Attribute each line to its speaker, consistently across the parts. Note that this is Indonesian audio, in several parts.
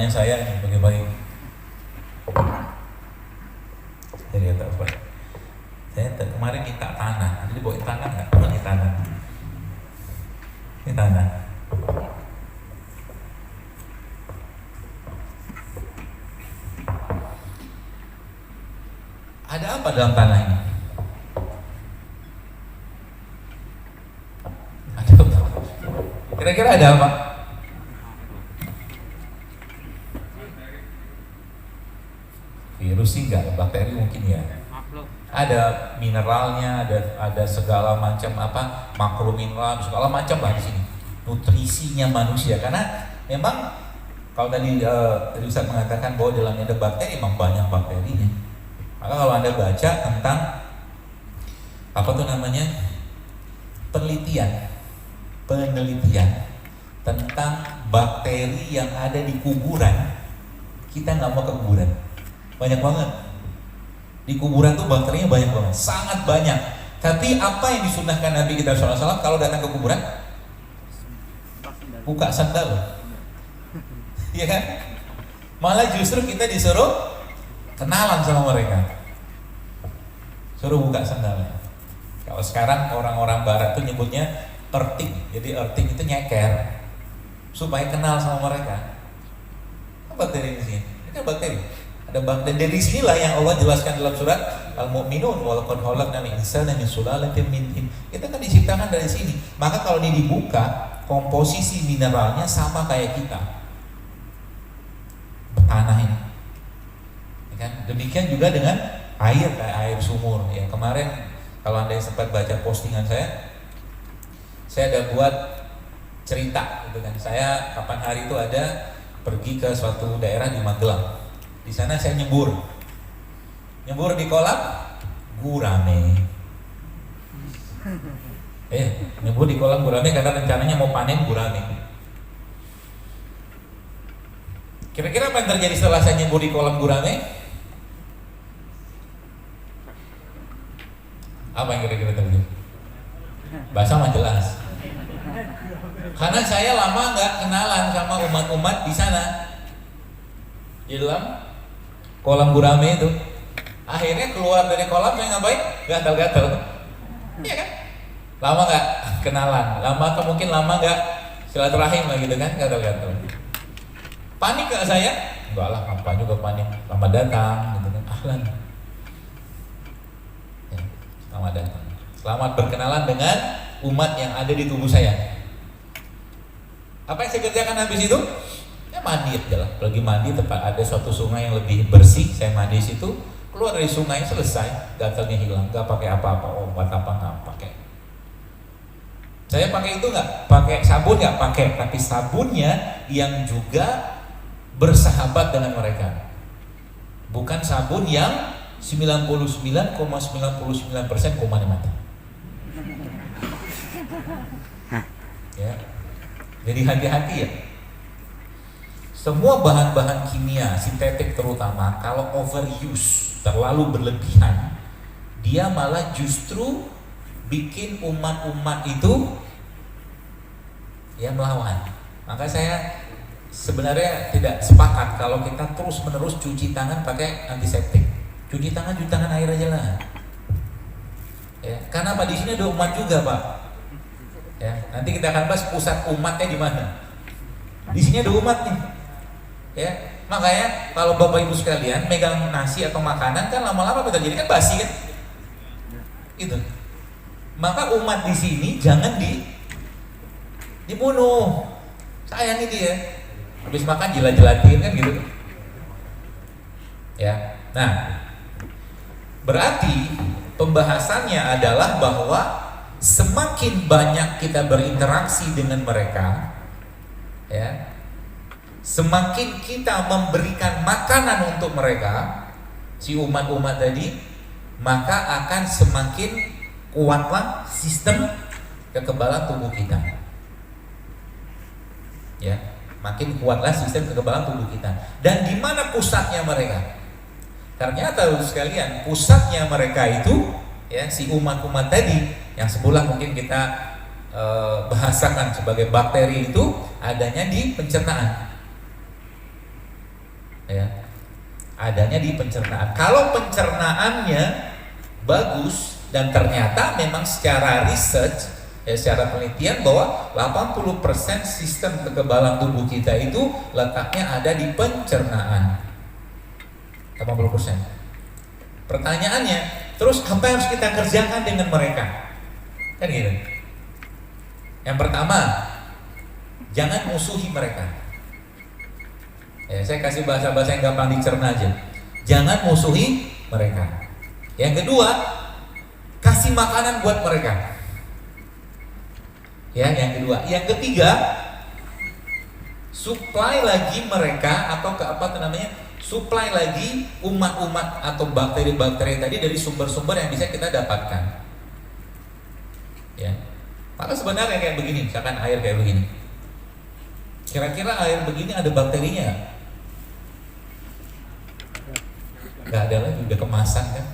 Speaker 1: rumahnya saya nih bagi-bagi. Jadi kata Pak, saya kemarin minta tanah, jadi bawa tanah nggak? Ini tanah. Ini tanah. Ada apa dalam tanah ini? Ada apa? Kira-kira ada apa? Virus sih enggak, bakteri mungkin ya. Ada mineralnya, ada segala macam apa, makromineral, segala macam lah di sini. Nutrisinya manusia, karena memang kalau tadi Ustaz mengatakan bahwa dalamnya ada bakteri, memang banyak bakterinya. Maka kalau Anda baca tentang apa tuh namanya, penelitian tentang bakteri yang ada di kuburan, kita nggak mau ke kuburan, banyak banget di kuburan tuh bakterinya, banyak banget, sangat banyak. Tapi apa yang disunahkan Nabi kita SAW kalau datang ke kuburan? Buka sandal, ya kan? Malah justru kita disuruh kenalan sama mereka, suruh buka sandalnya. Kalau sekarang orang-orang barat tuh nyebutnya earthing. Jadi earthing itu nyeker supaya kenal sama mereka. Apa bakteri di sini? Ini kan bakteri. Ada bakteri. Dan dari sinilah yang Allah jelaskan dalam surat Al-Mu'minun, walaqad khalaqnal insana min sulalatin min tin. Kita kan diciptakan dari sini. Maka kalau ini dibuka, komposisi mineralnya sama kayak kita, tanah ini. Kan? Demikian juga dengan air, kayak air sumur. Ya, kemarin kalau Anda sempat baca postingan saya ada buat cerita gitu kan. Saya kapan hari itu ada pergi ke suatu daerah di Magelang. Di sana saya nyebur di kolam gurame. Nyebur di kolam gurame karena rencananya mau panen gurame. Kira-kira apa yang terjadi setelah saya nyebur di kolam gurame? Apa yang kira-kira terjadi? Basah mah jelas. Karena saya lama nggak kenalan sama umat-umat di sana, di dalam kolam gurame itu. Akhirnya keluar dari kolam, saya ngapain? Gatal-gatal. Iya kan? Lama nggak kenalan, mungkin lama nggak silaturahim lah gitu kan, gatal-gatal. Panik nggak saya? Enggak lah, apa juga panik. Selamat datang, gitu kan. Ahlan. Ya, selamat datang. Selamat berkenalan dengan umat yang ada di tubuh saya. Apa yang saya kerjakan habis itu? Ya mandi aja lah. Lagi mandi, tempat ada suatu sungai yang lebih bersih, saya mandi di situ. Keluar dari sungai, selesai, gatalnya hilang. Gak pakai apa-apa, obat apa nggak pakai. Saya pakai itu nggak? Pakai sabun nggak? Pakai. Tapi sabunnya yang juga bersahabat dengan mereka. Bukan sabun yang 99,99% kuman mati. Ya. Jadi hati-hati ya. Semua bahan-bahan kimia sintetik terutama kalau overuse, terlalu berlebihan, dia malah justru bikin umat-umat itu ya melawan. Maka saya sebenarnya tidak sepakat kalau kita terus-menerus cuci tangan pakai antiseptik. Cuci tangan air aja lah. Ya, karena apa, di sini ada umat juga, Pak. Ya, nanti kita akan bahas pusat umatnya di mana. Di sini ada umat nih. Ya, makanya kalau Bapak Ibu sekalian megang nasi atau makanan kan lama-lama apa terjadi, kan basi kan? Itu. Maka umat di sini jangan dibunuh. Sayang ini dia. Habis makan jilat-jilatin kan gitu. Ya. Nah, berarti pembahasannya adalah bahwa semakin banyak kita berinteraksi dengan mereka, ya, semakin kita memberikan makanan untuk mereka, si umat-umat tadi, maka akan semakin kuatlah sistem kekebalan tubuh kita. Ya, makin kuatlah sistem kekebalan tubuh kita. Dan di mana pusatnya mereka? Ternyata sekalian, pusatnya mereka itu, ya, si umat-umat tadi yang sebelah mungkin kita bahasakan sebagai bakteri itu adanya di pencernaan. Ya. Adanya di pencernaan. Kalau pencernaannya bagus dan ternyata memang secara research, ya secara penelitian bahwa 80% sistem kekebalan tubuh kita itu letaknya ada di pencernaan. 80%. Pertanyaannya, terus apa yang harus kita kerjakan dengan mereka? Kan gitu. Yang pertama, jangan musuhi mereka. Ya, saya kasih bahasa-bahasa yang gampang dicerna aja. Jangan musuhi mereka. Yang kedua, kasih makanan buat mereka. Ya, yang kedua. Yang ketiga, supply lagi mereka atau ke apa namanya? Supply lagi umat-umat atau bakteri-bakteri tadi dari sumber-sumber yang bisa kita dapatkan. Ya. Maka sebenarnya kayak begini, misalkan air kayak begini. Kira-kira air begini ada bakterinya nggak ada lagi, udah kemasan kan.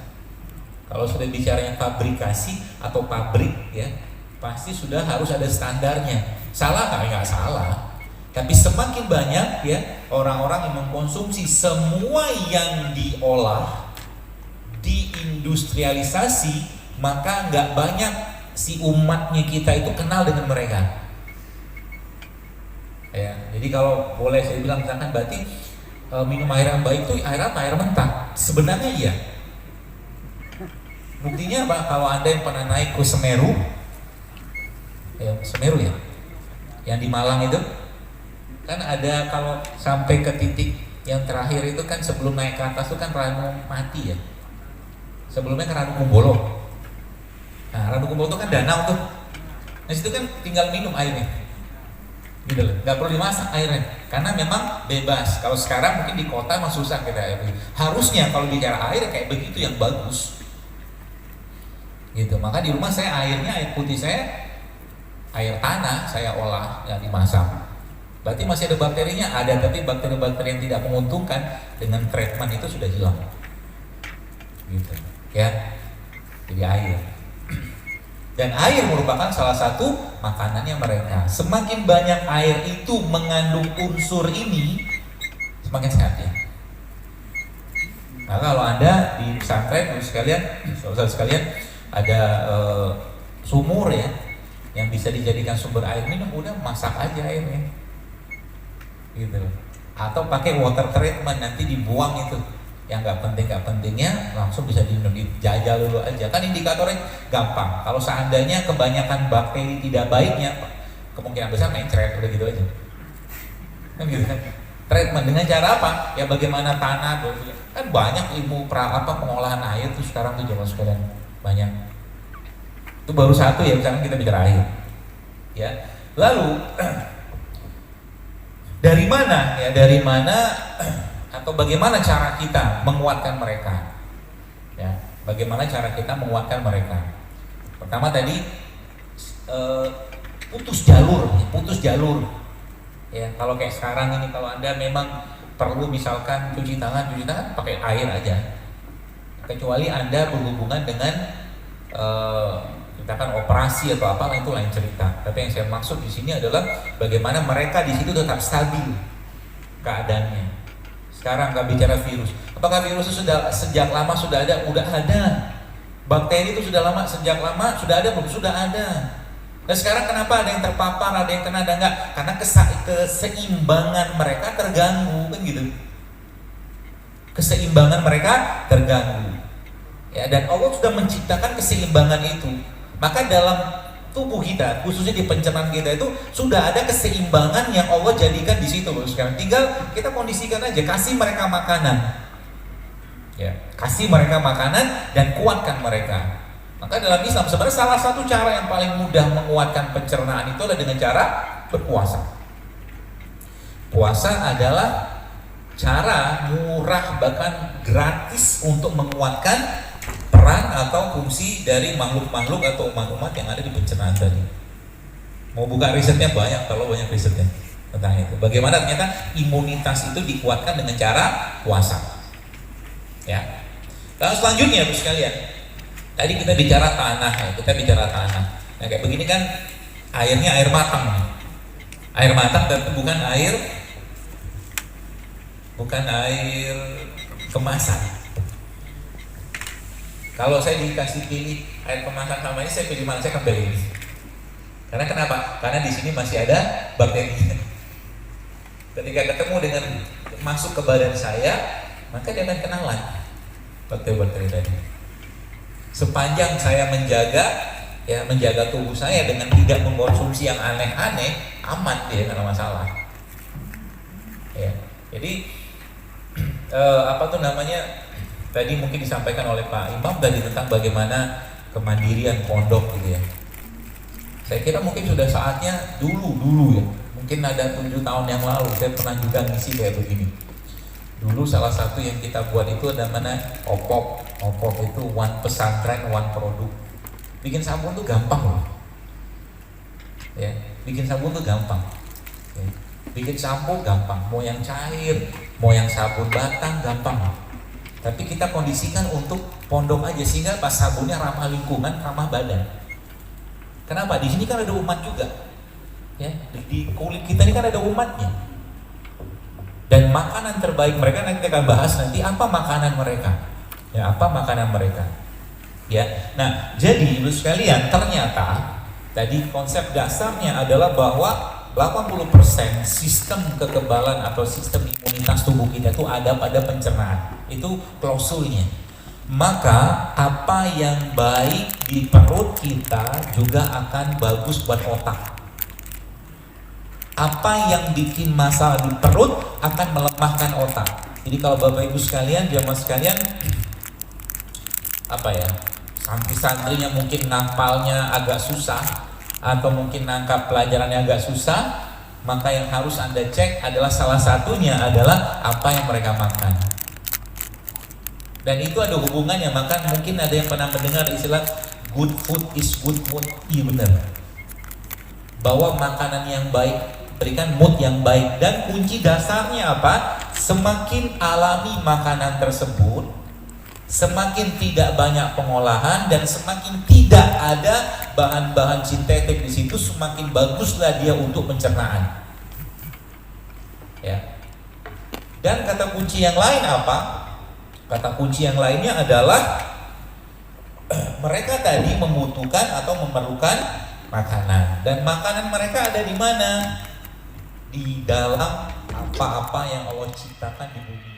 Speaker 1: Kalau sudah bicara yang fabrikasi atau pabrik ya, pasti sudah harus ada standarnya. Salah nggak salah, tapi semakin banyak ya orang-orang yang mengkonsumsi semua yang diolah, diindustrialisasi, maka nggak banyak si umatnya kita itu kenal dengan mereka. Ya, jadi kalau boleh saya bilang misalkan berarti minum air yang baik itu air mentah. Sebenarnya iya. Buktinya apa? Kalau Anda yang pernah naik ke Semeru, ya Semeru ya, yang di Malang itu, kan ada kalau sampai ke titik yang terakhir itu kan sebelum naik ke atas itu kan Ranu Mati ya. Sebelumnya kan Ranu Kumbolo. Nah, Ranu Kumbolo itu kan danau tuh. Nah situ kan tinggal minum airnya. Gitu loh, nggak perlu dimasak airnya, karena memang bebas. Kalau sekarang mungkin di kota emang susah kita air. Harusnya kalau bicara air kayak begitu yang bagus, gitu. Maka di rumah saya airnya air putih saya air tanah saya olah yang dimasak. Berarti masih ada bakterinya, ada, tapi bakteri-bakteri yang tidak menguntungkan dengan treatment itu sudah hilang, gitu. Ya, jadi air. Dan air merupakan salah satu makanannya mereka. Semakin banyak air itu mengandung unsur ini, semakin sehat ya. Nah kalau Anda di pesantren saudara sekalian ada sumur ya, yang bisa dijadikan sumber air minum, udah masak aja airnya, gitu. Atau pakai water treatment, nanti dibuang itu. Yang nggak pentingnya langsung bisa diminum, dijajal dulu aja. Kan indikatornya gampang. Kalau seandainya kebanyakan bakteri tidak baiknya, kemungkinan besar mencret, udah gitu aja. Kan gitu kan. Treatment dengan cara apa? Ya bagaimana tanah, kan banyak ilmu pengolahan air tuh sekarang tuh zaman sekalian banyak. Itu baru satu ya, misalkan kita bicara air. Ya. Lalu dari mana atau bagaimana cara kita menguatkan mereka? Ya, bagaimana cara kita menguatkan mereka? Pertama tadi putus jalur. Ya, kalau kayak sekarang ini, kalau Anda memang perlu misalkan cuci tangan pakai air aja. Kecuali Anda berhubungan dengan misalkan operasi atau apa, itu lain cerita. Tapi yang saya maksud di sini adalah bagaimana mereka di situ tetap stabil keadaannya. Sekarang nggak bicara virus. Apakah virus itu sudah sejak lama sudah ada? Udah ada. Bakteri itu sudah lama, sejak lama sudah ada belum? Sudah ada. Dan sekarang kenapa ada yang terpapar, ada yang kena, ada enggak? Karena keseimbangan mereka terganggu, kan gitu. Keseimbangan mereka terganggu. Ya, dan Allah sudah menciptakan keseimbangan itu. Maka dalam tubuh kita, khususnya di pencernaan kita itu sudah ada keseimbangan yang Allah jadikan di situ. Sekarang tinggal kita kondisikan aja, kasih mereka makanan, ya, kasih mereka makanan dan kuatkan mereka. Maka dalam Islam sebenarnya salah satu cara yang paling mudah menguatkan pencernaan itu adalah dengan cara berpuasa. Puasa adalah cara murah bahkan gratis untuk menguatkan peran atau fungsi dari makhluk-makhluk atau umat-umat yang ada di pencernaan tadi. Mau buka risetnya banyak, kalau banyak risetnya tentang itu. Bagaimana ternyata imunitas itu dikuatkan dengan cara puasa. Ya. Lalu selanjutnya, Bos sekalian, tadi kita bicara tanah, Nah kayak begini kan airnya air matang. Air matang tapi bukan air bukan air kemasan. Kalau saya dikasih pilih air kemasan sama ini, saya pilih mana? Saya akan pilih ini. Karena kenapa? Karena di sini masih ada bakteri. Ketika ketemu dengan masuk ke badan saya, maka dia akan kenalan bakteri-bakteri tadi. Sepanjang saya menjaga tubuh saya dengan tidak mengkonsumsi yang aneh-aneh, aman dia, nggak ada masalah. Ya, jadi tadi mungkin disampaikan oleh Pak Imam tadi tentang bagaimana kemandirian pondok gitu ya. Saya kira mungkin sudah saatnya dulu ya. Mungkin ada 7 tahun yang lalu saya pernah juga ngisi kayak begini. Dulu salah satu yang kita buat itu namanya OPOP. OPOP itu one pesantren, one produk. Bikin sabun tuh gampang loh. Ya, bikin sabun tuh gampang. Ya. Bikin sampo gampang, mau yang cair, mau yang sabun batang gampang. Tapi kita kondisikan untuk pondok aja sehingga pas sabunnya ramah lingkungan, ramah badan. Kenapa? Di sini kan ada umat juga. Ya, di kulit kita ini kan ada umatnya. Dan makanan terbaik mereka nanti kita akan bahas nanti apa makanan mereka. Ya, apa makanan mereka. Ya. Nah, jadi Ibu sekalian, ternyata tadi konsep dasarnya adalah bahwa 80% sistem kekebalan atau sistem imunitas tubuh kita itu ada pada pencernaan. Itu klausulnya. Maka apa yang baik di perut kita juga akan bagus buat otak. Apa yang bikin masalah di perut akan melemahkan otak. Jadi kalau Bapak Ibu sekalian, jamaah sekalian, santri-santrinya mungkin ngapalnya agak susah, atau mungkin nangkap pelajarannya agak susah, maka yang harus Anda cek adalah salah satunya adalah apa yang mereka makan. Dan itu ada hubungannya, maka mungkin ada yang pernah mendengar istilah good food is good mood. Iya benar. Bahwa makanan yang baik berikan mood yang baik, dan kunci dasarnya apa? Semakin alami makanan tersebut, semakin tidak banyak pengolahan dan semakin tidak ada bahan-bahan sintetik di situ, semakin baguslah dia untuk pencernaan. Ya. Dan kata kunci yang lain apa? Kata kunci yang lainnya adalah mereka tadi membutuhkan atau memerlukan makanan, dan makanan mereka ada di mana? Di dalam apa-apa yang Allah ciptakan di bumi.